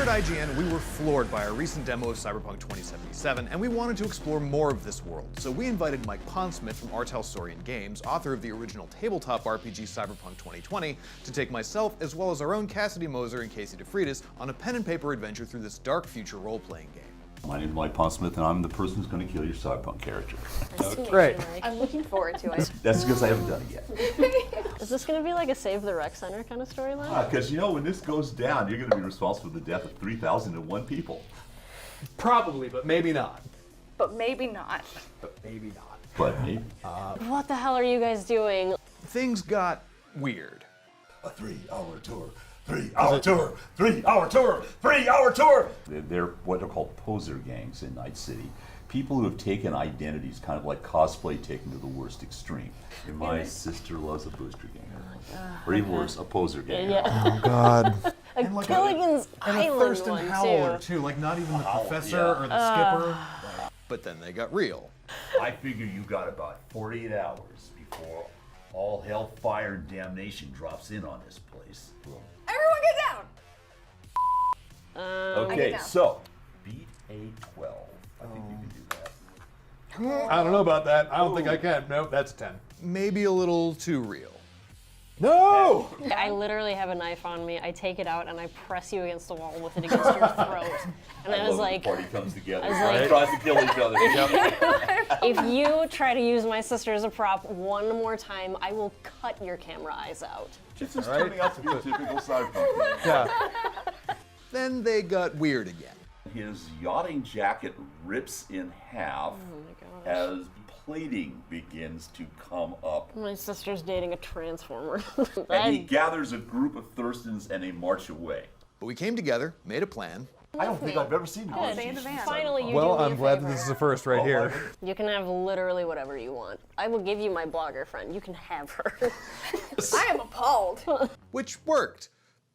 Here at IGN, we were floored by our recent demo of Cyberpunk 2077, and we wanted to explore more of this world. So we invited Mike Pondsmith from Artelsorian Games, author of the original tabletop RPG Cyberpunk 2020, to take myself, as well as our own Cassidy Moser and Casey DeFreitas, on a pen and paper adventure through this dark future role-playing game. My name is Mike Pondsmith, and I'm the person who's going to kill your Cyberpunk character. Great. I'm looking forward to it. That's because I haven't done it yet. Is this going to be like a Save the Rec Center kind of storyline? Because you know, when this goes down, you're going to be responsible for the death of 3,001 people. Probably, but maybe not. But maybe not. But maybe not. But maybe. What the hell are you guys doing? Things got weird. A 3-hour tour. 3-hour tour, 3-hour tour, 3-hour tour! They're what are called poser gangs in Night City. People who have taken identities, kind of like cosplay taken to the worst extreme. And my sister loves a booster ganger. Or even worse, a poser ganger. Yeah. Oh, God. A Gilligan's Island Thurston one, Howler, too. too. Like, not even the professor yeah. or the skipper. But then they got real. I figure you got about 48 hours before all hell, fire, and damnation drops in on this place. Everyone get down! Okay, down. so beat a 12. I think you can do that. I don't know about that. I don't think I can. Nope, that's a 10. Maybe a little too real. No! I literally have a knife on me. I take it out and I press you against the wall with it against your throat. And I was love like, the party comes together. I was like- Tries to kill each other. if you try to use my sister as a prop one more time, I will cut your camera eyes out. Just as turning out to be a typical Cyberpunk. Yeah. Then they got weird again. His yachting jacket rips in half as plating begins to come up. My sister's dating a transformer. And he gathers a group of Thurstons and they march away. But we came together, made a plan. I don't think I've ever seen Good. Stay in the van. Finally, you Well, do me I'm a glad that favor. this is the first right here. You can have literally whatever you want. I will give you my blogger friend. You can have her. I am appalled. Which worked.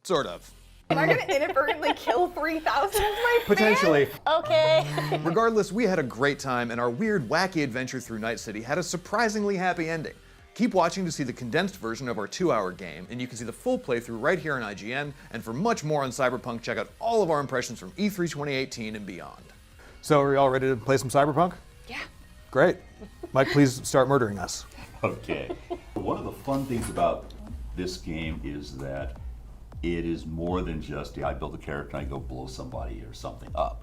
Sort of. Am I gonna inadvertently kill 3,000 of my fans? Potentially. Okay. Regardless, we had a great time, and our weird, wacky adventure through Night City had a surprisingly happy ending. Keep watching to see the condensed version of our 2-hour game, and you can see the full playthrough right here on IGN. And for much more on Cyberpunk, check out all of our impressions from E3 2018 and beyond. So, are we all ready to play some Cyberpunk? Yeah. Great. Mike, please start murdering us. Okay. One of the fun things about this game is that it is more than just, I build a character and I go blow somebody or something up.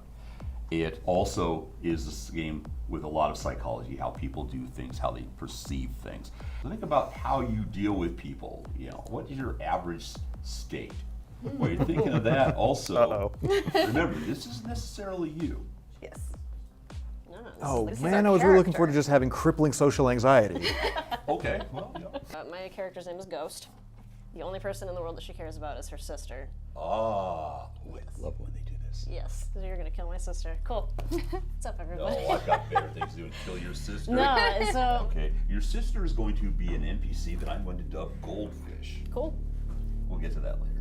It also is this game with a lot of psychology, how people do things, how they perceive things. Think about how you deal with people. You know, what is your average state? While you're thinking of that, also, remember, this isn't necessarily you. Yes. Oh, This is man, our I was really looking character. forward to just having crippling social anxiety. Okay, well, yeah. My character's name is Ghost. The only person in the world that she cares about is her sister. Ah, oh, I love when they do this. Yes, so you're gonna kill my sister. Cool. What's up, everybody? No, I've got better things to do than kill your sister. No, so Okay, your sister is going to be an NPC that I'm going to dub Goldfish. cool. We'll get to that later.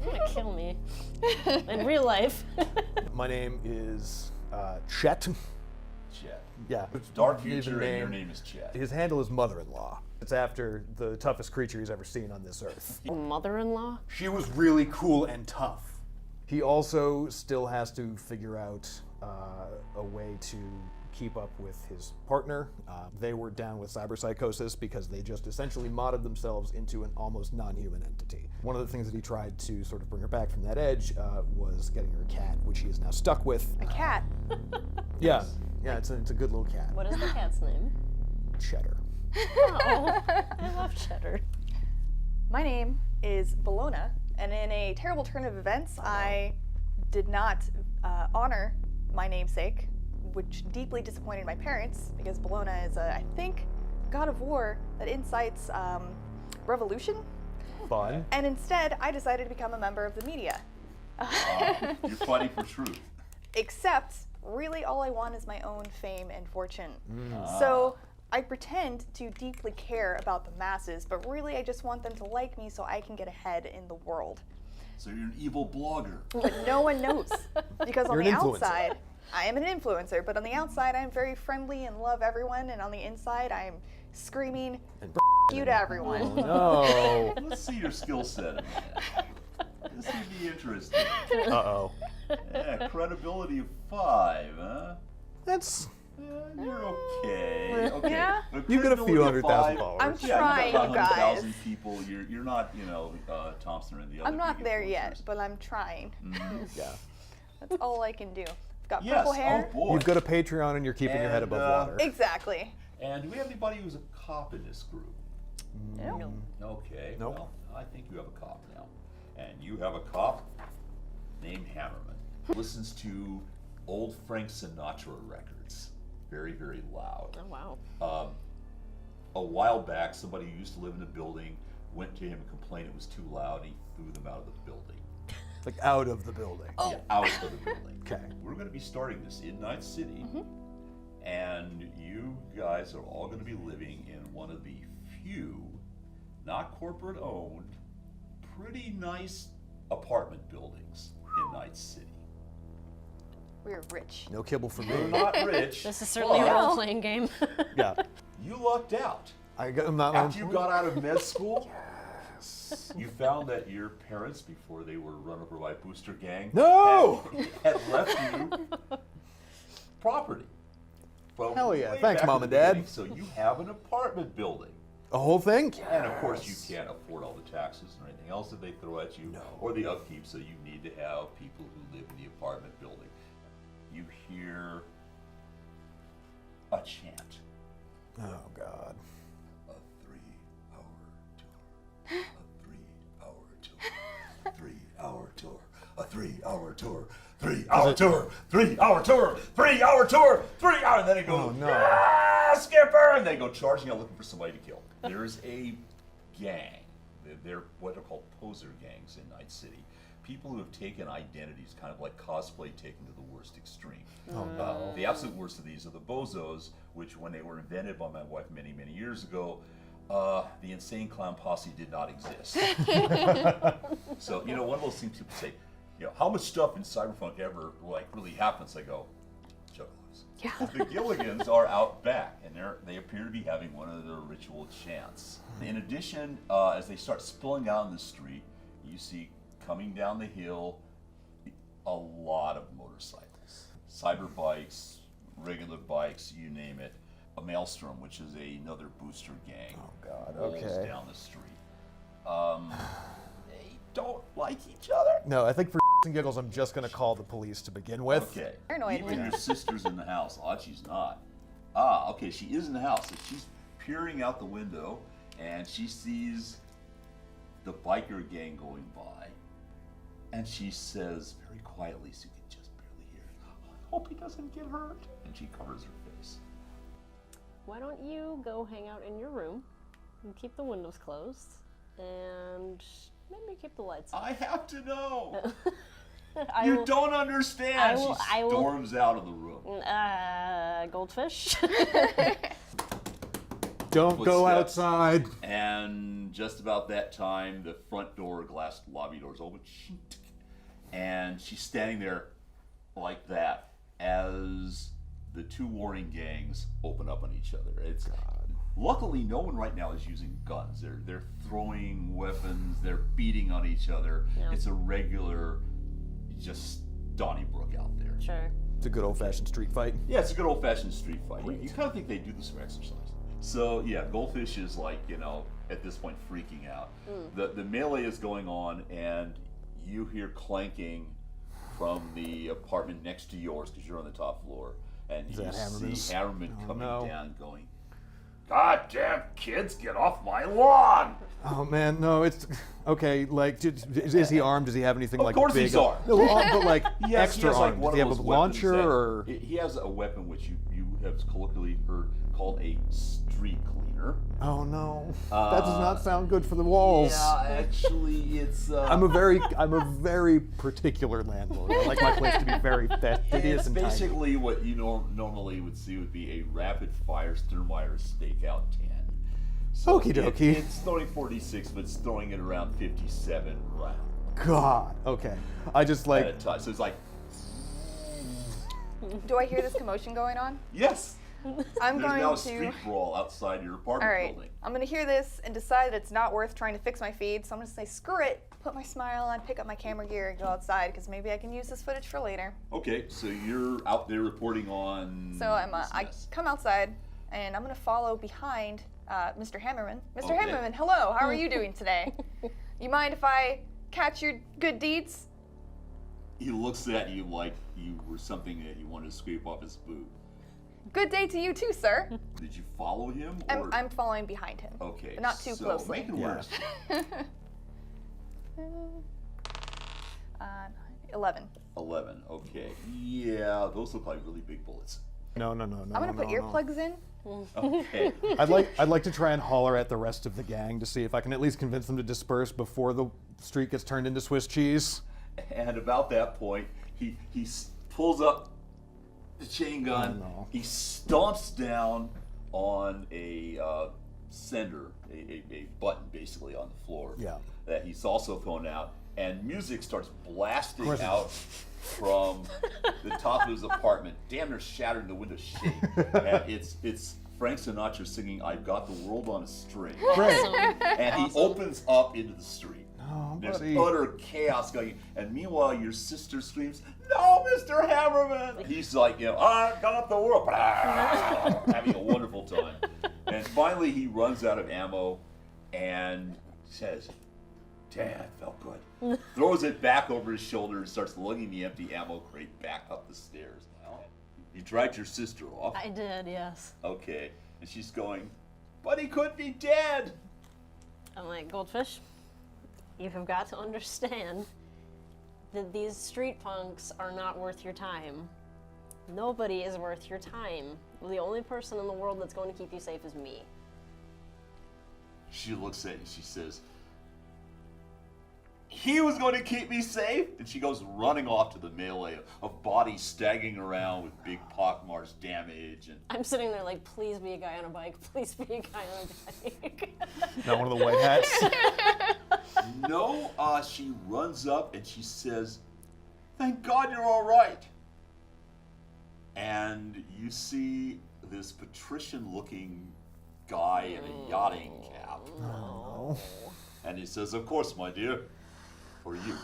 You're gonna kill me in real life. My name is Chet. Chet. Yeah. It's Dark Even Future and your name. name is Chet. His handle is mother-in-law. It's after the toughest creature he's ever seen on this earth. Mother-in-law? She was really cool and tough. He also still has to figure out a way to keep up with his partner. They were down with cyberpsychosis because they just essentially modded themselves into an almost non-human entity. One of the things that he tried to sort of bring her back from that edge was getting her a cat, which he is now stuck with. A cat. Yeah, it's a good little cat. What is the cat's name? Cheddar. Oh, I love cheddar. My name is Bologna, and in a terrible turn of events, I did not honor my namesake, which deeply disappointed my parents, because Bologna is, I think, god of war that incites revolution. Fun. And instead, I decided to become a member of the media. You're fighting for truth. Except, really all I want is my own fame and fortune. So I pretend to deeply care about the masses, but really I just want them to like me so I can get ahead in the world. So you're an evil blogger. But no one knows, because on You're the an influencer. outside, I am an influencer, but on the outside I'm very friendly and love everyone, and on the inside I'm screaming And you to everyone. No. Let's see your skill set. This would be interesting. Uh-oh. Yeah, credibility of 5, huh? That's... You're okay. Okay. Yeah. But You get a few credibility of 100,000 5, followers. I'm Yeah, trying, you got you 100,000 guys. people. You're not, Thompson or the other. I'm not big there yet, influencers. but I'm trying. Yeah. That's all I can do. I've got Yes. purple hair. Oh boy. You've got a Patreon and you're keeping your head And, above water. Exactly. And do we have anybody who's a cop in this group? No. Okay. Nope. Well, I think you have a cop now. And you have a cop named Hammerman. Listens to old Frank Sinatra records. Very, very loud. Oh, wow. A while back, somebody who used to live in the building went to him and complained it was too loud, and he threw them out of the building. Like out of the building. Oh. Yeah, out of the building. Okay. We're going to be starting this in Night City, and you guys are all going to be living in one of the few, not corporate owned, pretty nice apartment buildings in Night City. We're rich. No kibble for You're me. not rich. This is certainly a but role-playing game. Yeah. You lucked out. I'm not... After you got out of med school, you found that your parents, before they were run over by a booster gang, No! had left you property. Well, Hell yeah. way Thanks, back Mom in and the Dad. beginning, So you have an apartment building. A whole thing? And of course, you can't afford all the taxes or anything else that they throw at you, or the upkeep, so you need to have people who live in the apartment building. You hear a chant. Oh, God. A 3-hour tour. A 3-hour tour. 3-hour tour. A 3-hour tour. 3-hour tour. 3-hour tour. 3-hour tour. 3 hour. And then it goes, Oh, no. "Ah, Skipper!" And they go charging out looking for somebody to kill. There's a gang. They're what are called poser gangs in Night City. People who have taken identities, kind of like cosplay taken to the worst extreme. The absolute worst of these are the bozos, which when they were invented by my wife many, many years ago, the insane clown posse did not exist. So, one of those things people say, how much stuff in Cyberpunk ever really happens? I go, juggalos. Yeah. The Gilligans are out back, and they appear to be having one of their ritual chants. In addition, as they start spilling out in the street, you see coming down the hill a lot of motorcycles, cyber bikes, regular bikes, you name it. A Maelstrom, which is another booster gang, God, rolls okay. down the street. They don't like each other. No, I think for and giggles, I'm just going to call the police to begin with. Okay. Paranoid. Even your sister's in the house. She's not. Okay, she is in the house. So she's peering out the window, and she sees the biker gang going by, and she says very quietly, so you can just barely hear, "I hope he doesn't get hurt," and she covers her face. Why don't you go hang out in your room and keep the windows closed and maybe keep the lights on? I have to know. I You will- don't understand. I will- She I will- storms out of the room. Goldfish. Don't go Footsteps. outside. And just about that time, the front door, glass lobby doors open, and she's standing there like that as the two warring gangs open up on each other. It's luckily no one right now is using guns. They're throwing weapons. They're beating on each other. Yeah. It's a regular, just Donnybrook out there. Sure. It's a good old-fashioned street fight. Yeah, it's a good old-fashioned street fight. You kind of think they do this for exercise. So yeah, Goldfish is at this point freaking out. The melee is going on, and you hear clanking from the apartment next to yours because you're on the top floor, and Is you that Hammerman's? see Hammerman coming no. down, going, "God damn kids, get off my lawn!" Oh man, no, it's okay. Is he armed? Does he have anything Of like course big? he's armed. No, but He has, extra armed. one Does he of have a those launcher weapons that- or? he has a weapon which you have colloquially heard called a street cleaner. Oh no, that does not sound good for the walls. Yeah, actually, it's. I'm a very particular landlord. I like my place to be very fastidious It's and tiny. basically what you normally would see would be a rapid fire Sternmeyer stakeout 10. So Okie dokie. It's throwing 46, but it's throwing it around 57 rounds God. Okay. I just at a time. So it's like, Do I hear this commotion going on? yes, I'm there's going now a to. street brawl outside your All apartment right. building. I'm going to hear this and decide that it's not worth trying to fix my feed, so I'm going to say, screw it. put my smile on, pick up my camera gear, and go outside because maybe I can use this footage for later. Okay, so you're out there reporting on. So I come outside, and I'm gonna follow behind Mr. Hammerman. Mr. Okay. Hammerman, hello. How are you doing today? You mind if I catch your good deeds? He looks at you like you were something that you wanted to scrape off his boot. Good day to you too, sir. Did you follow him? Or? I'm following behind him. Okay. But not too so closely. Make it Yeah. worse. 11. 11. Okay. Yeah, those look like really big bullets. No. I'm gonna put earplugs in. Okay. I'd like to try and holler at the rest of the gang to see if I can at least convince them to disperse before the street gets turned into Swiss cheese. And about that point, he pulls up the chain gun. Oh, no. He stomps down on a sender, a button basically on the floor. Yeah. That he's also thrown out, and music starts blasting course it out from the top of his apartment, damn near shattering the windows shake. And it's Frank Sinatra singing "I've Got the World on a String," Great. and he opens up into the street. Oh, There's buddy. utter chaos going, and meanwhile your sister screams, "No, Mr. Hammerman!" He's like, "I've got the world," having a wonderful time. And finally he runs out of ammo and says, "Damn, it felt good." Throws it back over his shoulder and starts lugging the empty ammo crate back up the stairs. You dragged your sister off. I did, yes. Okay. And she's going, "But he could be dead." I'm like, Goldfish, you have got to understand that these street punks are not worth your time. Nobody is worth your time. The only person in the world that's going to keep you safe is me. She looks at you and she says, "He was going to keep me safe?" And she goes running off to the melee of bodies staggering around with big pockmarks, damage, and I'm sitting there like, please be a guy on a bike. Please be a guy on a bike. Not one of the white hats. no, she runs up and she says, "Thank God you're all right." And you see this patrician-looking guy in a yachting cap. Oh. And he says, "Of course, my dear, for you."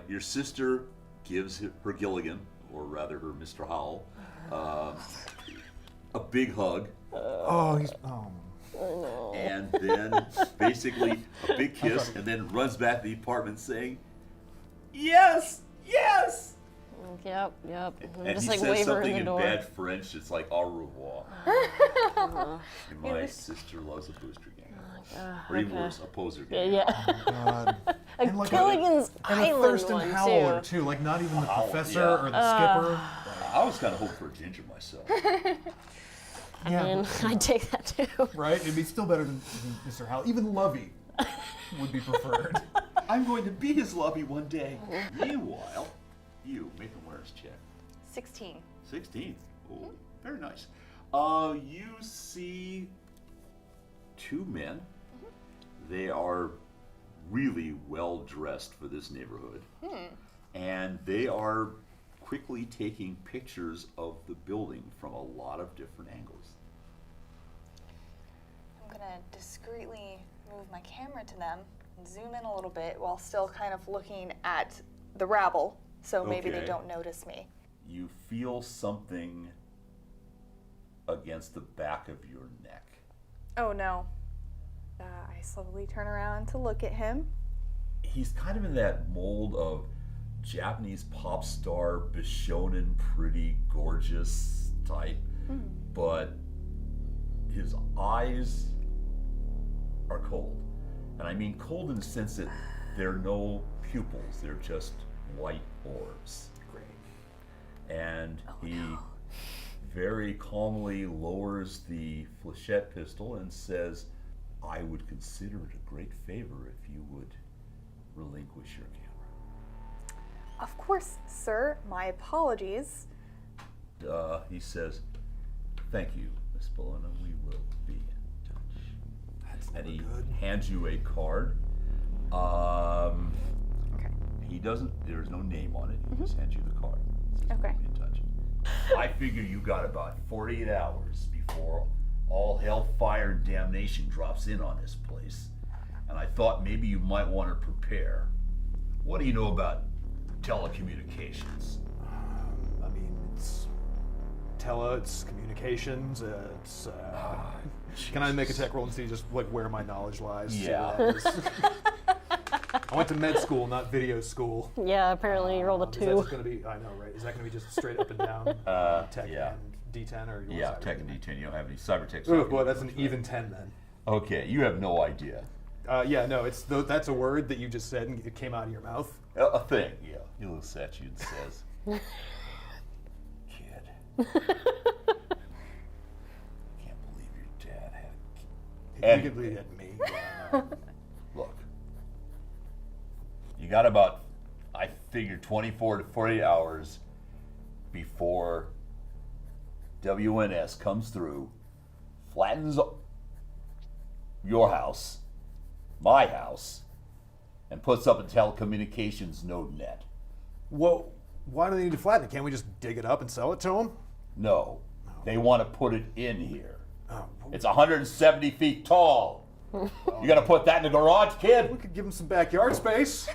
Your sister gives her Gilligan, or rather her Mr. Howell, a big hug, Oh, he's. Oh. and then basically a big kiss, and then runs back to the apartment saying, "Yes, yes!" Yep. I'm And just he like says wave her something in in the door. bad French. It's like "au revoir." And my sister loves a booster gang. Or even okay. worse, a poser gang. Yeah. God. A like Gilligan's And a Island Thurston one Howler, too. too. Like, not even the Howell, professor yeah. or the skipper. I was kind of hoping for a ginger myself. Yeah, And I'd take that too. right? It'd be still better than Mr. Howell. Even Lovey would be preferred. I'm going to be his lovey one day. Meanwhile, you make him wear his check. 16. 16. Oh, very nice. You see two men. They are really well dressed for this neighborhood. And they are quickly taking pictures of the building from a lot of different angles. I'm gonna discreetly move my camera to them and zoom in a little bit while still kind of looking at the rabble, so maybe they Okay. don't notice me. You feel something against the back of your neck. Oh no. I slowly turn around to look at him. He's kind of in that mold of Japanese pop star, Bishonen, pretty gorgeous type, but his eyes are cold. And I mean cold in the sense that there are no pupils, they're just white orbs. Great. And he very calmly lowers the flechette pistol and says, "I would consider it a great favor if you would relinquish your camera." Of course, sir. My apologies. He says, "Thank you, Miss Bologna. We will be in touch." And he hands you a card. Okay. He doesn't. There's no name on it. He just hands you the card. Says, Okay. "We'll be in touch." I figure you got about 48 hours before all hell, fire, and damnation drops in on this place. and I thought maybe you might want to prepare. What do you know about telecommunications? I mean, it's it's communications, it's... Can I make a tech roll and see just like where my knowledge lies? See Yeah. where that is? I went to med school, not video school. Yeah, apparently you rolled a Is that 2. just going to be, I know, right? Is that going to be just straight up and down tech yeah. and D10? Or you want Yeah, cyber? Tech and D10. You don't have any cyber tech. Oh boy, that's an even 10 then. Okay, you have no idea. Yeah, no, that's a word that you just said and it came out of your mouth. A thing, yeah. He looks at you and says, "Kid, can't believe your dad had a kid." You could leave it at me. Yeah, Look, you got about, I figured, 24 to 48 hours before WNS comes through, flattens your house, my house, and puts up a telecommunications node net. Well, why do they need to flatten it? Can't we just dig it up and sell it to them? No, they want to put it in here. Oh, It's 170 feet tall. You got to put that in the garage, kid? we could give them some backyard space.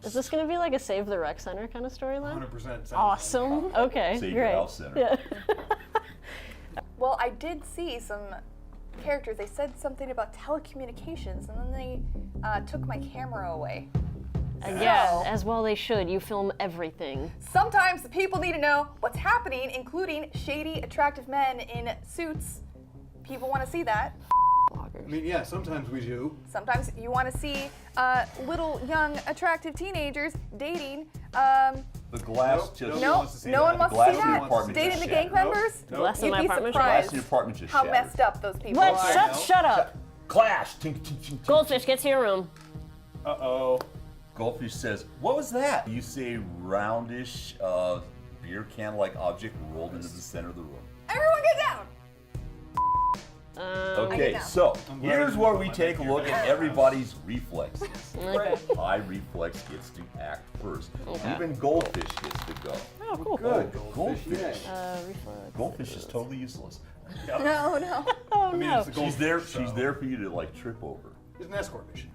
Is this going to be like a Save the Rec Center kind of storyline? 100%. Awesome. Okay, Save your great. house center. Yeah. Well, I did see some characters. They said something about telecommunications, and then they took my camera away. Yeah, as well they should. You film everything. Sometimes the people need to know what's happening, including shady, attractive men in suits. People want to see that. I mean, yeah, sometimes we do. Sometimes you want to see little, young, attractive teenagers dating. The glass Nope, just... nope. No, wants to see no that. one wants to Glass see in the that. apartment Dating just the gang shattered. members. Glass in You'd my be apartment Glass in surprised your apartment just how shattered. messed up those people What? are. Shut up. Clash! Tink, tink, tink, tink. Goldfish, get to your room. Uh-oh. Goldfish says, "What was that?" You see a roundish beer can-like object rolled into the center of the room. Everyone get down! Okay, know. so I'm glad here's you where put we my take a neck look here. at everybody's reflexes. Okay. High reflex gets to act first. Okay. Even Goldfish gets to go. Oh, cool. Good. Goldfish. Reflex. Goldfish is totally useless. No, no. Oh, I mean, no. it's the She's gold there. fish, She's so- there for you to like trip over. It's an escort mission.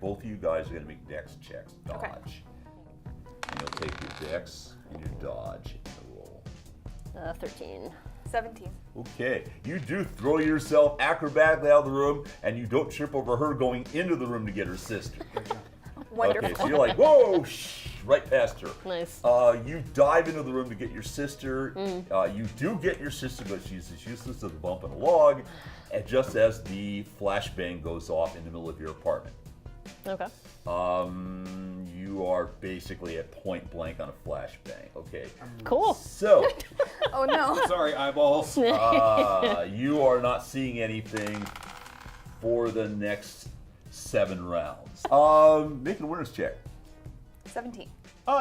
Both of you guys are going to make dex checks. Dodge. Okay. And you'll take your dex and your dodge and roll. 13. 17. Okay, you do throw yourself acrobatically out of the room, and you don't trip over her going into the room to get her sister. Wonderful. Okay, so you're like, whoa, right past her. Nice. You dive into the room to get your sister. You do get your sister, but she's as useless as a bump in a log, and just as the flashbang goes off in the middle of your apartment. Okay. You are basically at point blank on a flashbang. Okay. Cool. So, Oh no. Sorry, eyeballs. you are not seeing anything for the next 7 rounds. Make a winner's check. 17.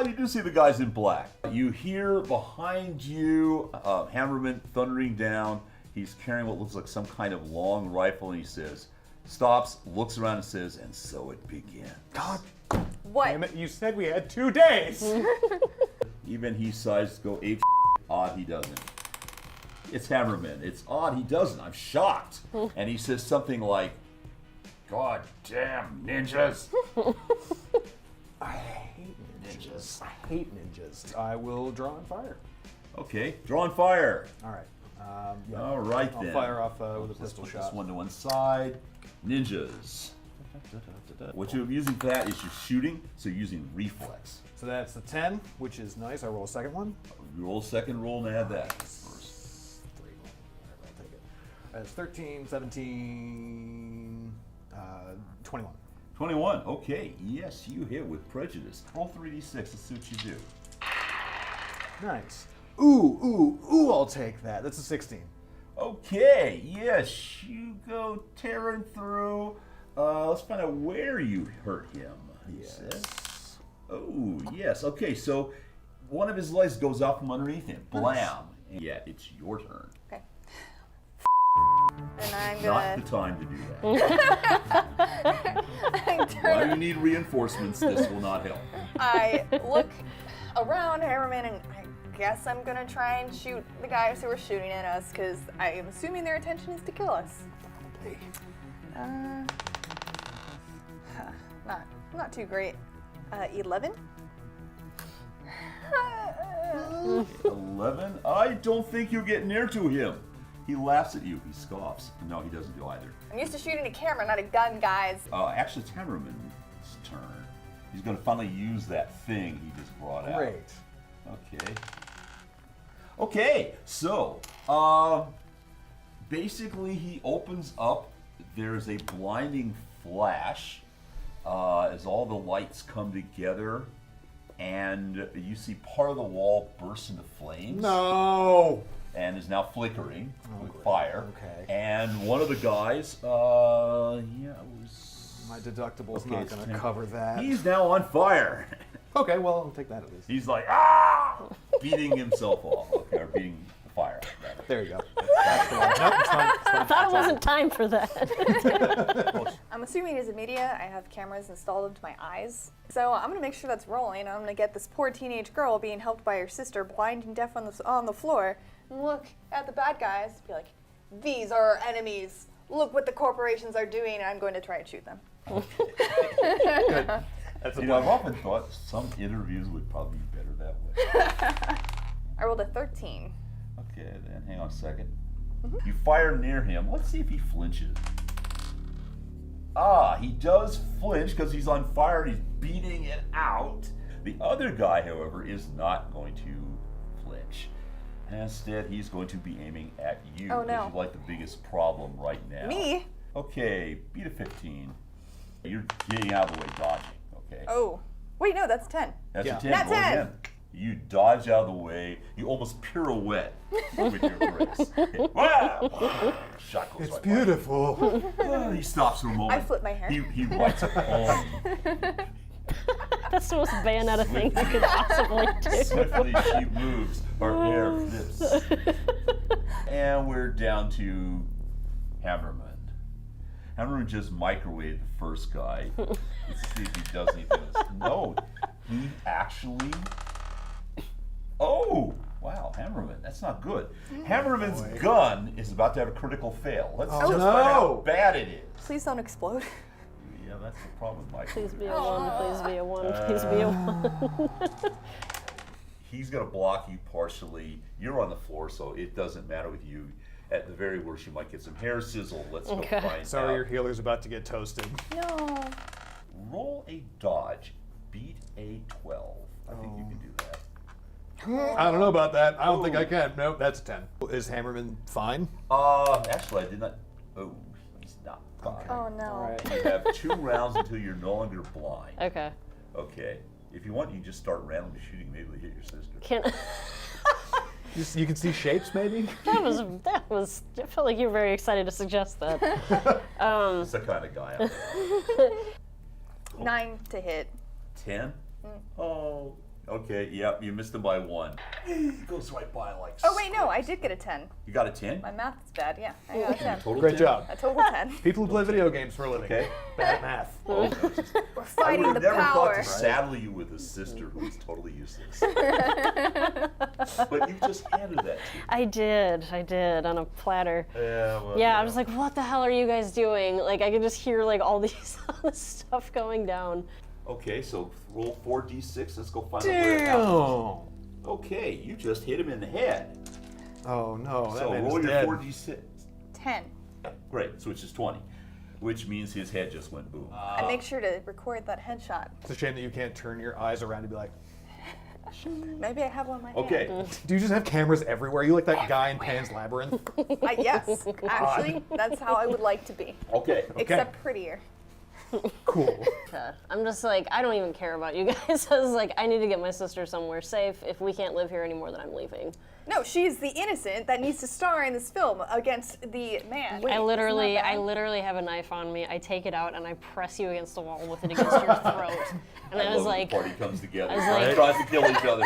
You do see the guys in black. You hear behind you Hammerman thundering down. He's carrying what looks like some kind of long rifle, and he says, stops, looks around and says, and so it begins. God What? damn it, you said we had 2 days. Even he decides to go ape. Odd he doesn't. It's Hammerman. It's odd he doesn't. I'm shocked. And he says something like, God damn ninjas. I hate ninjas. I hate ninjas. I will draw and fire. Okay, draw and fire. All right. Yeah. All right I'll then. fire off with a Let's pistol put shot. this one to one side. Ninjas. What you're using for that is you're shooting, so you're using reflex. So that's the 10, which is nice. I roll a second one. You roll a second roll and add that. First. 3, whatever, I'll take it. That's 13, 17, 21. 21. Okay, yes, you hit with prejudice. Roll 3d6. Let's see what you do. Nice. Ooh, I'll take that. That's a 16. Okay, yes, you go tearing through. Let's find out where you hurt him. He says. Oh, yes. Okay, so one of his legs goes out from underneath him. Blam. Yeah, it's your turn. Okay. And I'm Not gonna. the time to do that. While you need reinforcements, this will not help. I look around Hammerman and I guess I'm gonna try and shoot the guys who are shooting at us because I am assuming their intention is to kill us. not too great. 11. 11? I don't think you get near to him. He laughs at you. He scoffs. No, he doesn't do either. I'm used to shooting a camera, not a gun, guys. Actually, it's Hammerman's turn. He's going to finally use that thing he just brought out. Great. Okay. Okay, so, basically he opens up, there's a blinding flash as all the lights come together, and you see part of the wall burst into flames. No! And is now flickering with fire. Okay. And one of the guys, it was... My deductible's Okay, not it's going to 10. cover that. He's now on fire. Okay, well, I'll take that at least. He's like, beating himself off. Okay, or beating the fire. Rather. There you go. That's the one. Nope, it's fine. It's fine. I thought it wasn't time for that. I'm assuming as a media, I have cameras installed into my eyes. So I'm gonna make sure that's rolling. I'm gonna get this poor teenage girl being helped by her sister, blind and deaf on the floor, and look at the bad guys, be like, these are our enemies. Look what the corporations are doing, and I'm going to try and shoot them. Good. That's a You know, I've plan. often thought some interviews would probably be better that way. I rolled a 13. Okay, then hang on a second. You fire near him. Let's see if he flinches. He does flinch because he's on fire and he's beating it out. The other guy, however, is not going to flinch. Instead, he's going to be aiming at you. Oh, no. Because you're like the biggest problem right now. Me? Okay, beat a 15. You're getting out of the way, dodging. Okay. Oh. Wait, no, that's 10. That's Yeah. a 10. Nat Roll 10. again. You dodge out of the way. You almost pirouette with your grace. Wow! Shot goes It's right beautiful. by. He stops for a moment. I flip my hair. He writes a poem. That's the most Bayonetta thing you could possibly do. Swiftly she moves. Her hair flips. And we're down to Hammerman. Hammerman just microwaved the first guy. Let's see if he does anything. No, he actually. Oh, wow, Hammerman. That's not good. Hammerman's gun is about to have a critical fail. Let's just find out how bad it is. Please don't explode. Yeah, that's the problem with Please microwave. be a 1, please be a 1, please be a 1. He's going to block you partially. You're on the floor, so it doesn't matter with you. At the very worst, you might get some hair sizzle. Let's go Okay. find Sorry, out. your healer's about to get toasted. No. Roll a dodge. Beat a 12. I think you can do that. I don't know about that. I don't think I can. Nope, that's a 10. Is Hammerman fine? Actually, I did not. Oh, he's not fine. Oh no. You have 2 rounds until you're no longer blind. Okay. Okay. If you want, you can just start randomly shooting. Maybe you'll hit your sister. Can You can see shapes, maybe? that was. I felt like you were very excited to suggest that. That's the kind of guy I'm 9 to hit. 10? Oh, okay. Yep, you missed him by 1. It goes right by like. Oh wait, no, I did get a 10. You got a 10? My math is bad. Yeah, I got a 10. Total Great 10? job. A total 10. People who play video games for a living. Okay. Bad at math. Oh, We're I fighting would the have never thought power. to saddle you with a sister who is totally useless. But you just handed that to me. I did on a platter. Yeah, well, Yeah, you I'm just like, what the hell are you guys doing? Like, I can just hear like all this stuff going down. Okay, so roll 4d6. Let's go find out where it happens. Damn. Okay, you just hit him in the head. Oh no, that So man roll is your dead. 4d6. 10. Great, so which is 20, which means his head just went boom. I make sure to record that headshot. It's a shame that you can't turn your eyes around and be like, Maybe I have one in my hand. Okay, do you just have cameras everywhere? You like that guy in Pan's Labyrinth? Yes, actually, that's how I would like to be. okay. Except prettier. Cool. I'm just like, I don't even care about you guys. I was like, I need to get my sister somewhere safe. If we can't live here anymore, then I'm leaving. No, she's the innocent that needs to star in this film against the man. I literally Isn't have a knife on me. I take it out and I press you against the wall with it against your throat. And I was love when like, the party comes together. I was like- Tries to kill each other.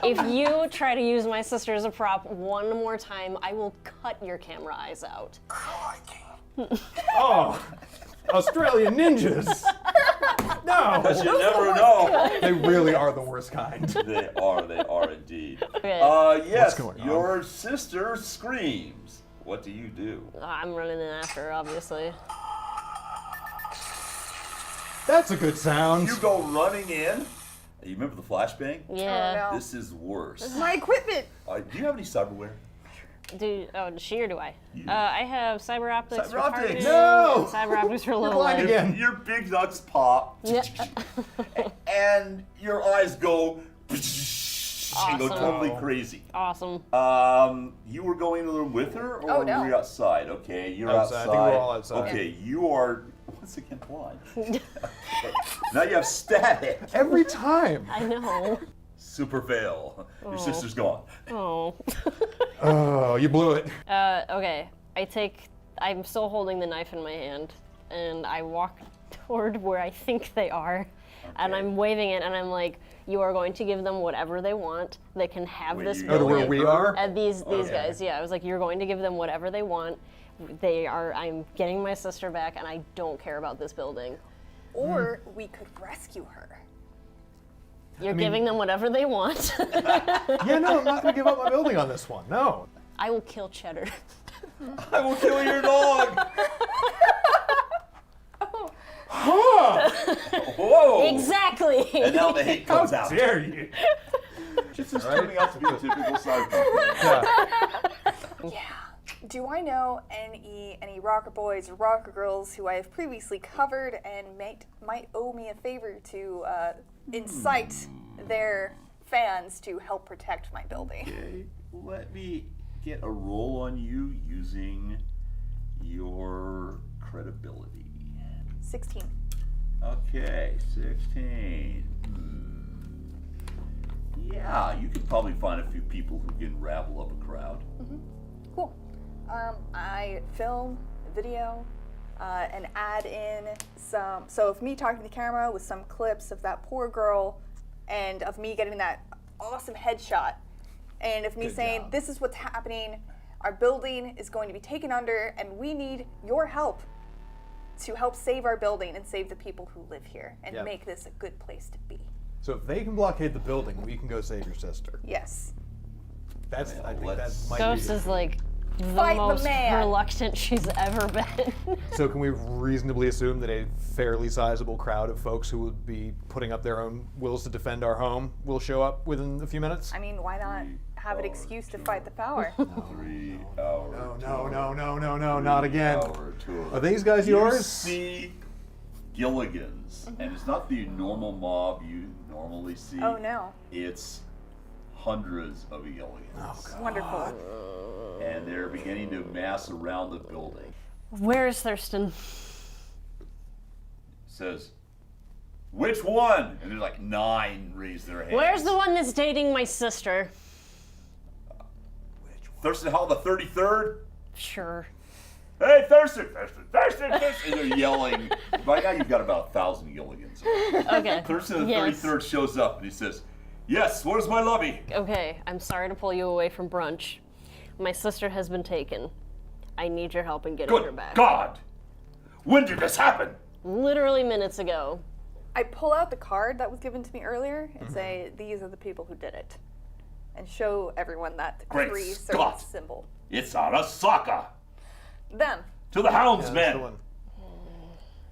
if you try to use my sister as a prop one more time, I will cut your camera eyes out. Oh, Australian ninjas. No, Because you never know. they really are the worst kind. They are indeed. Okay. Yes, going on? your sister screams. What do you do? I'm running in after her, obviously. That's a good sound. You go running in. You remember the flashbang? Yeah. Oh, no. This is worse. This is my equipment. Do you have any cyberware? Does she or do I? You. I have cyber optics. Cyber for optics! targeting, No! and cyber optics for low blind light. again. Your big nuts pop. Yeah. And your eyes go. And go Awesome. totally crazy. Awesome. You were going to the room with her, or Oh, no. were you outside? Okay, you're Outside. I outside. think we're all outside. Okay, you are once again blind. Okay. Now you have static. Every time. I know. Super fail. Your sister's gone. Oh. Oh, you blew it. Okay. I'm still holding the knife in my hand, and I walk toward where I think they are, and I'm waving it, and I'm like, you are going to give them whatever they want. They can have Wait, this you Oh, to yelling where at we her? are? And these Okay. guys, yeah. I was like, you're going to give them whatever they want. I'm getting my sister back, and I don't care about this building. Or we could rescue her. You're giving them whatever they want. Yeah, no, I'm not going to give up my building on this one. No. I will kill Cheddar. I will kill your dog. Huh? Whoa! Exactly. And now the hate comes out. Dare you? This is turning out to be a typical cyberpunk. Yeah. Yeah. Do I know any rocker boys or rocker girls who I have previously covered and might owe me a favor to incite their fans to help protect my building? Okay, let me get a roll on you using your credibility. 16. Okay, 16. Yeah, you could probably find a few people who can ravel up a crowd. Cool. I film video and add in so of me talking to the camera with some clips of that poor girl and of me getting that awesome headshot and of me Good saying, job. this is what's happening, our building is going to be taken under and we need your help to help save our building and save the people who live here and Yep. make this a good place to be. So if they can blockade the building, we can go save your sister. Yes. That's, Well, I think let's- that might Ghost be. is like the Fight the most man. reluctant she's ever been. So can we reasonably assume that a fairly sizable crowd of folks who would be putting up their own wills to defend our home will show up within a few minutes? I mean, why not have an excuse to fight the power? 3 hour. No, not again. Hour tour. Are these guys You yours? see Gilligan's, and it's not the normal mob you normally see. Oh no. It's hundreds of Gilligans. Oh, Wonderful. And they're beginning to mass around the building. Where is Thurston? Says, which one? And there's like 9 raise their hands. Where's the one that's dating my sister? Thurston Hall, the 33rd? Sure. Hey, Thurston! And they're yelling. By now you've got about 1,000 Gilligans. Okay. Thurston the Yes. 33rd shows up and he says, yes, where's my lobby? Okay, I'm sorry to pull you away from brunch. My sister has been taken. I need your help in getting her Good back. God! When did this happen? Literally minutes ago. I pull out the card that was given to me earlier and say, these are the people who did it. And show everyone that Great 3 Scott. circle symbol. It's Arasaka! Them. To the hounds, that's men! the one.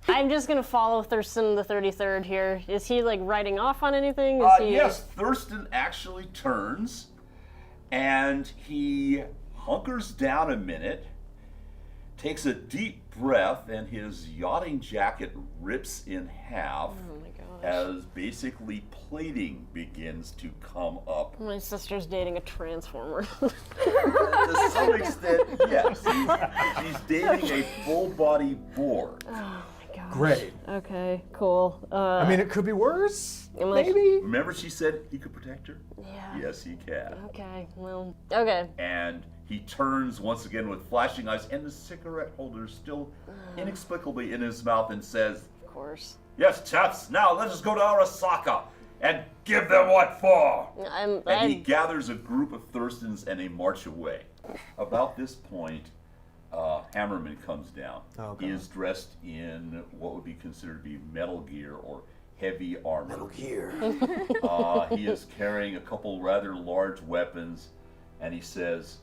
I'm just gonna follow Thurston the 33rd here. Is he like riding off on anything? Is he... Yes, Thurston actually turns and he hunkers down a minute, takes a deep breath, and his yachting jacket rips in half Oh my gosh. as basically plating begins to come up. My sister's dating a transformer. To some extent, yes. She's dating a full body board. Oh my gosh. Great. Okay, cool. I mean, it could be worse. I'm like- Maybe. Remember she said he could protect her? Yeah. Yes, he can. Okay, well, okay. And he turns once again with flashing eyes and the cigarette holder still inexplicably in his mouth and says, Of course. yes, chaps, now let us go to Arasaka and give them what for. And he gathers a group of Thurstons and they march away. About this point, Hammerman comes down. Okay. He is dressed in what would be considered to be metal gear or heavy armor. Metal Gear. He is carrying a couple rather large weapons, and he says,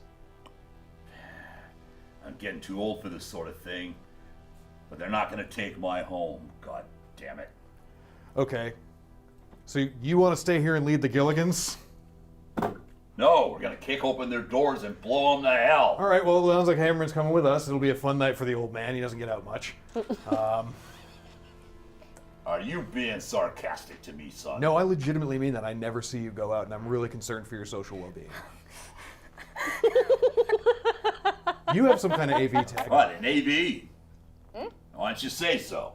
I'm getting too old for this sort of thing, but they're not going to take my home, god damn it. Okay. So you want to stay here and lead the Gilligans? No, we're gonna kick open their doors and blow them to hell. All right, well, it sounds like Hammerman's coming with us. It'll be a fun night for the old man. He doesn't get out much. Are you being sarcastic to me, son? No, I legitimately mean that. I never see you go out, and I'm really concerned for your social well-being. You have some kind of AV tag. What, an AV? Why don't you say so?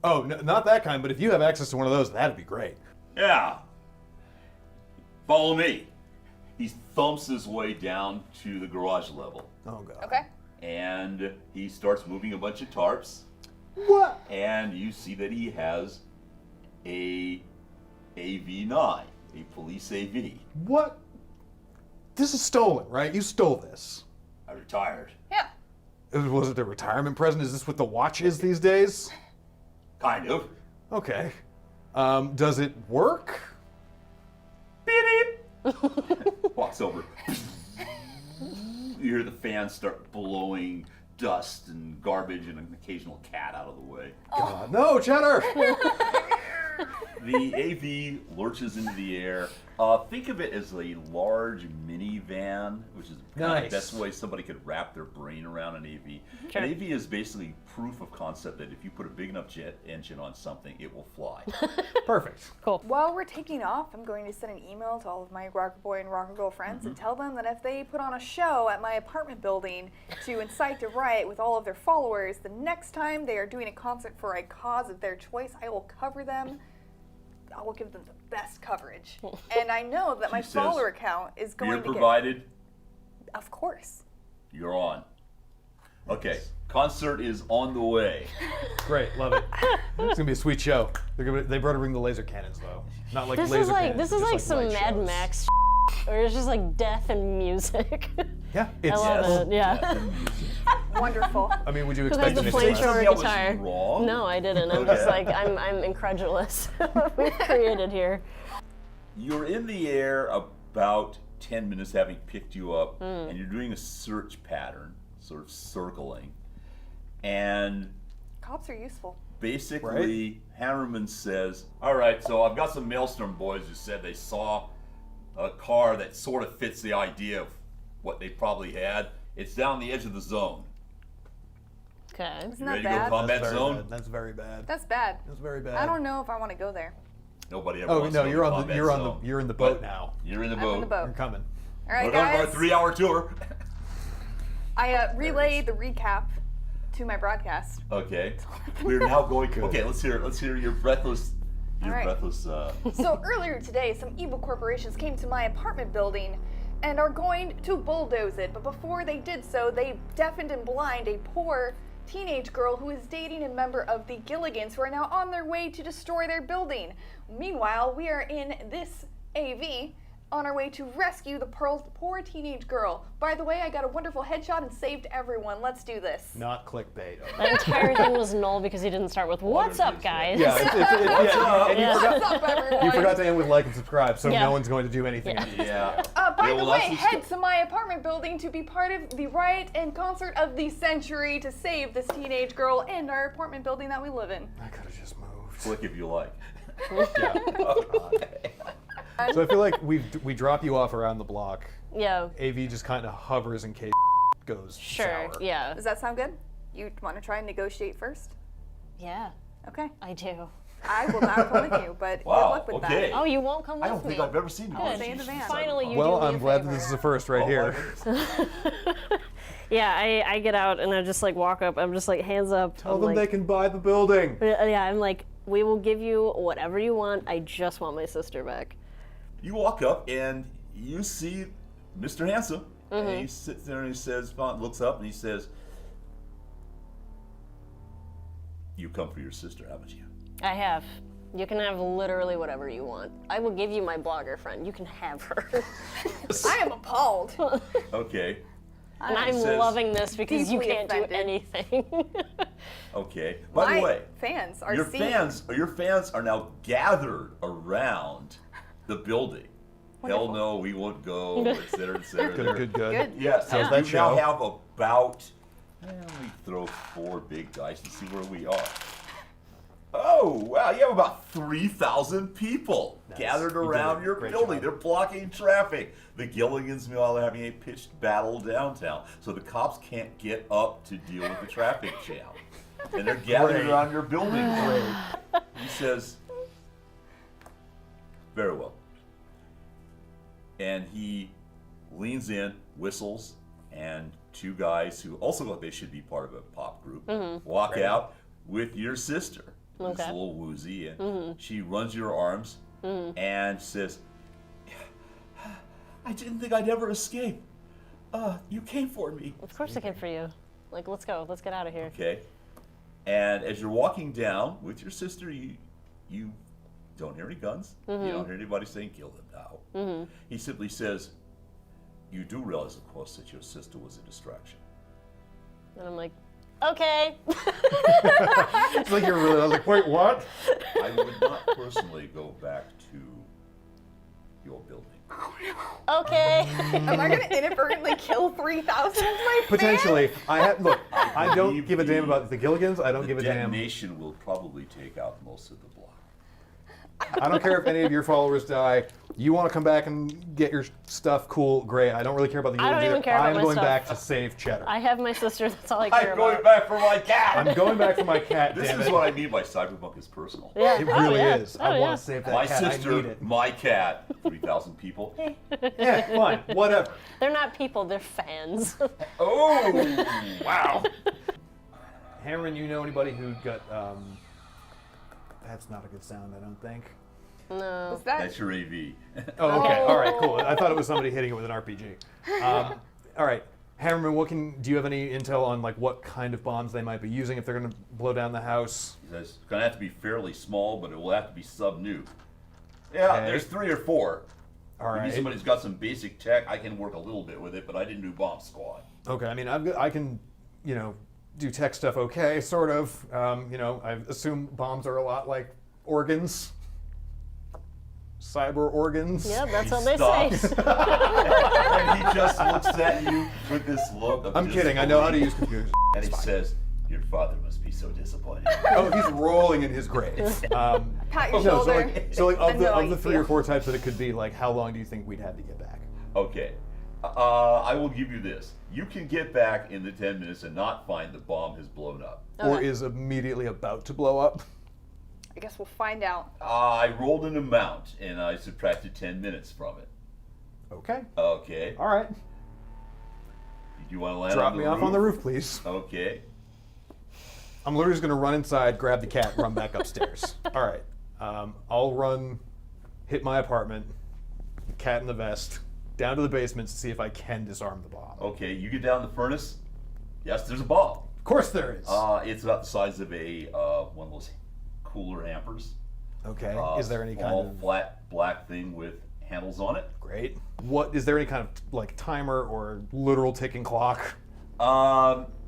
Oh, not that kind, but if you have access to one of those, that'd be great. Yeah. Follow me. He thumps his way down to the garage level. Oh, God. Okay. And he starts moving a bunch of tarps. What? And you see that he has a AV-9, a police AV. What? This is stolen, right? You stole this. I retired. Yeah. Was it a retirement present? Is this what the watch is these days? Kind of. Okay. Does it work? Beep, beep. Walks over. You hear the fans start blowing dust and garbage and an occasional cat out of the way. God, no, Cheddar! The AV lurches into the air. Think of it as a large minivan, which is kind of Nice. the best way somebody could wrap their brain around an AV. Sure. An AV is basically proof of concept that if you put a big enough jet engine on something, it will fly. Perfect. Cool. While we're taking off, I'm going to send an email to all of my rocker boy and rocker girl friends and tell them that if they put on a show at my apartment building to incite a riot with all of their followers, the next time they are doing a concert for a cause of their choice, I will cover them. I will give them the best coverage. And I know that my She says, follower count is going Beer to provided, get... Of course. you're on. Okay, concert is on the way. Great, love it. It's gonna be a sweet show. They better bring the laser cannons though. Not like This laser is like cannons. this is just like some light Mad shows. Max where it's just like death and music. Yeah, I it's. love it. Yeah. Death and music. Wonderful. I mean, would you Who has expect the an flame extra- flamethrower That was guitar? wrong. No, I didn't. I'm Okay. just like I'm incredulous what we've created here. You're in the air about 10 minutes having picked you up, and you're doing a search pattern, sort of circling. And Cops are useful. basically, Hammerman says, all right, so I've got some Maelstrom boys who said they saw a car that sort of fits the idea of what they probably had. It's down the edge of the zone. Okay. Isn't You that ready to go bad? combat That's very zone? bad. That's very bad. That's bad. That's very bad. I don't know if I want to go there. Nobody ever Oh wants no, to go you're to on the combat you're on zone. the you're in the boat But now. You're in the I'm boat. in the boat. You're coming. All right, We're going for a guys. 3-hour tour. I relay the recap to my broadcast. Okay. We're now going. Okay, let's hear your breathless. All right. Uh, So earlier today, some evil corporations came to my apartment building and are going to bulldoze it. But before they did so, they deafened and blind a poor teenage girl who is dating a member of the Gilligans, who are now on their way to destroy their building. Meanwhile, we are in this AV on our way to rescue the poor teenage girl. By the way, I got a wonderful headshot and saved everyone. Let's do this. Not clickbait. That entire thing was null because he didn't start with "What's up, guys?" Yeah, and Yeah. What's up, everyone? you forgot to end with like and subscribe, so Yeah. no one's going to do anything. Yeah. yeah. By Yeah, the well, way, that's what's head to my apartment building to be part of the riot and concert of the century to save this teenage girl and our apartment building that we live in. I could have just moved. Click if you like. So I feel like we drop you off around the block. Yeah. AV just kind of hovers in case goes Sure. sour. Yeah. Does that sound good? You want to try and negotiate first? Yeah. Okay. I do. I will not come with you, but Wow, good luck with okay. Oh, you won't come with I don't me. think I've ever seen I'll you. stay in the van. Finally, you Well, do me I'm a glad that favor. this is a first right here. Yeah, I get out and I just like walk up. I'm just like hands up. Tell I'm them like, they can buy the building. Yeah, I'm like, we will give you whatever you want. I just want my sister back. You walk up and you see Mr. Handsome, and he sits there and he says, looks up and he says, "You come for your sister, haven't you?" I have. You can have literally whatever you want. I will give you my blogger friend. You can have her. I am appalled. Okay. And I'm says- loving this because you Deeply can't offended. do anything. Okay. By My the way, fans are your seeing. fans are now gathered around the building. Hell no, we won't go, etc., etc. Good. Good. Yes. How's So that we show? now have about. Let me throw 4 big dice and see where we are. Oh, wow, you have about 3,000 people Nice. gathered You did around it. your Great building. job. They're blocking traffic. The Gilligans, meanwhile, are having a pitched battle downtown, so the cops can't get up to deal with the traffic jam. And they're gathered Great. around your building. He says, very well. And he leans in, whistles, and two guys who also look they should be part of a pop group walk out with your sister, who's Okay. a little woozy, and she runs your arms and says, I didn't think I'd ever escape. You came for me. Of course I came for you. Like, let's go. Let's get out of here. Okay. And as you're walking down with your sister, you don't hear any guns. You don't hear anybody saying, kill them now. He simply says, you do realize, of course, that your sister was a distraction. And I'm like, okay. It's like you're really. I was like, wait, what? I would not personally go back to your building. Okay. Am I gonna inadvertently kill 3,000 of my fans? Potentially. Look. I don't believe give a damn the- about the Gilligans. I don't The give a damn. detonation will probably take out most of the block. I don't care if any of your followers die. You want to come back and get your stuff, cool, great. I don't really care about the I don't Gilligans even either. care about I'm my going stuff. back to save Cheddar. I have my sister. That's all I care I'm going about. back for my cat! I'm going back for my cat, This damn is it. what I mean by Cyberpunk is personal. Yeah. It really yeah. is. Oh, I yeah. want to save that My cat. I sister, need it. my cat, 3,000 people. Yeah, fine. Whatever. They're not people. They're fans. Oh, wow. Cameron, you know anybody who got, that's not a good sound, I don't think. No. Was that? That's your AV. Oh, okay. Oh. All right, cool. I thought it was somebody hitting it with an RPG. All right. Hammerman, do you have any intel on like what kind of bombs they might be using if they're going to blow down the house? It's going to have to be fairly small, but it will have to be sub-nuke. Yeah, Okay. there's 3 or 4. All Maybe right. somebody's got some basic tech. I can work a little bit with it, but I didn't do bomb squad. Okay. I mean, I can, do tech stuff. Okay, sort of. I assume bombs are a lot like organs. Cyber organs. Yeah, that's He what they stops. say. And he just looks at you with this look of I'm kidding. I know how to use disbelief. computers. And he says, your father must be so disappointed. Oh, he's rolling in his grave. Pat your No, shoulder. so like I of know how the you 3 or feel. 4 types that it could be, like how long do you think we'd have to get back? Okay. I will give you this. You can get back in the 10 minutes and not find the bomb has blown up. Or is immediately about to blow up? I guess we'll find out. I rolled an amount and I subtracted 10 minutes from it. Okay. Okay. All right. Do you want to land Drop on the me roof? off on the roof, please. Okay. I'm literally just going to run inside, grab the cat, run back upstairs. All right. I'll run, hit my apartment, cat in the vest, down to the basement to see if I can disarm the bomb. Okay, you get down the furnace. Yes, there's a bomb. Of course there is. It's about the size of a one of those cooler hampers. Okay. Is there any small, kind of flat black thing with handles on it? great? What is there any kind of like timer or literal ticking clock?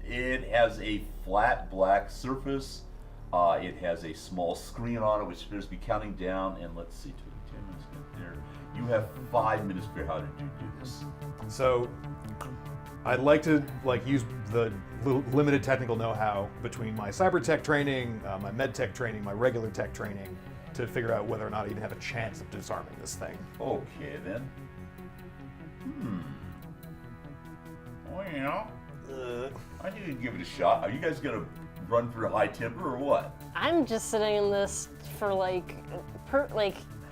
It has a flat black surface. It has a small screen on it, which appears to be counting down. And let's see, 10 minutes there. You have 5 minutes for how to do this. So I'd like to use the limited technical know-how between my cyber tech training, my med tech training, my regular tech training to figure out whether or not I even have a chance of disarming this thing. Okay then. Well, I think you can give it a shot. Are you guys gonna run through a high temper or what? I'm just sitting in this for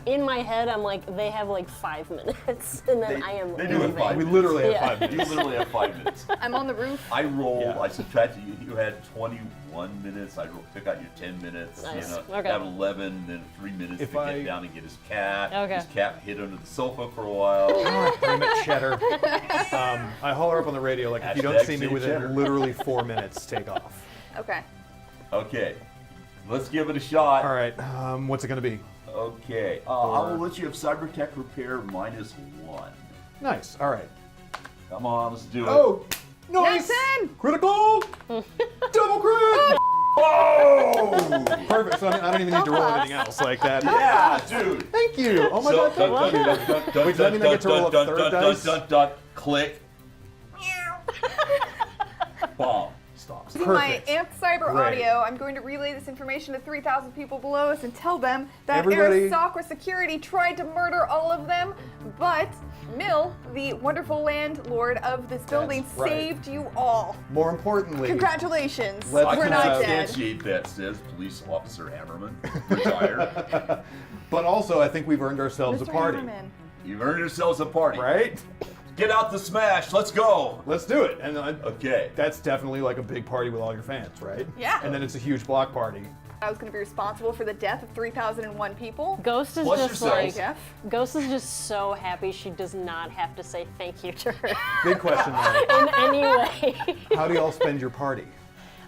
in my head, I'm like, they have like 5 minutes, and then I am they do have leaving. 5 We minutes. literally have Yeah. 5 You minutes. literally have 5 minutes. I'm on the roof. I rolled. Yeah. I subtracted. You had 21 minutes. took out your 10 minutes. Nice. You know, Okay. have 11, then 3 minutes If to I- get down and get his cat. Okay. His cat hid under the sofa for a while. Damn it, Cheddar. I holler up on the radio like, if you don't Hashtag see me save within Cheddar. literally 4 minutes, take off. Okay. Okay, let's give it a shot. All right. What's it going to be? Okay, I will let you have cyber tech repair -1. Nice. All right. Come on, let's do it. Oh, nice. Jackson! Critical. Double crit. Oh! Perfect. So I don't even need to roll anything else like that. Yeah, dude. Thank you. Oh my God. Thank you. Wait, does that mean I get to roll a third dice? Click. Bomb. Stops. Using my Perfect. amped cyber Great. audio, I'm going to relay this information to 3,000 people below us and tell them that Everybody- Arasaka Security tried to murder all of them, but Mill, the wonderful landlord of this building, right. saved you all. More importantly, Congratulations. Let's- We're I not can dead. substantiate that, says Police Officer Hammerman, retired. but also I think we've earned ourselves Mr. a party, Hammerman. You've earned yourselves a party. right? Get out the smash. Let's go. Let's do it. And Okay. that's definitely like a big party with all your fans, right? Yeah. And then it's a huge block party. I was going to be responsible for the death of 3,001 people. Ghost is Bless just yourselves. like Jeff. Ghost is just so happy she does not have to say thank you to her Big question though. in any way. How do y'all spend your party?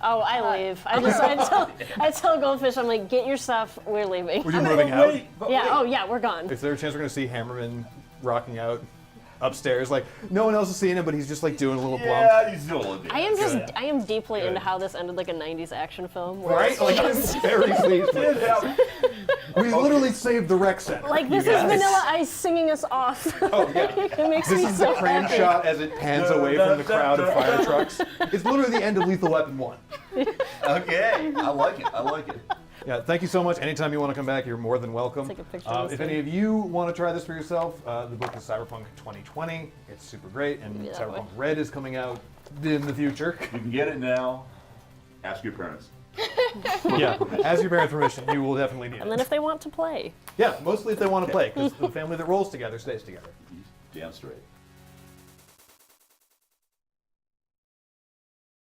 Oh, I leave. I tell Goldfish, I'm like, get your stuff, we're leaving. Were you moving out? Yeah, oh yeah, we're gone. Is there a chance we're gonna see Hammerman rocking out upstairs? Like no one else is seeing him, but he's just like doing a little bump. Yeah, he's doing it. I am deeply into how this ended like a 90s action film. Where Right? it's Like I'm just- very pleased with it. We literally saved the rec center. like this you is guys. Vanilla Ice singing us off. Oh yeah. It makes This me is so the crane happy. shot as it pans away from the crowd of fire trucks. It's literally the end of Lethal Weapon 1. Okay, I like it. I like it. Yeah, thank you so much. Anytime you want to come back, you're more than welcome. Take a picture of this if thing. any of you want to try this for yourself, the book is Cyberpunk 2020. It's super great, and Maybe that Cyberpunk way. Red is coming out in the future. You can get it now. Ask your parents. Yeah, as your parents' permission, you will definitely need And then it. if they want to play. Yeah, mostly if they want to play, because the family that rolls together stays together. Damn straight.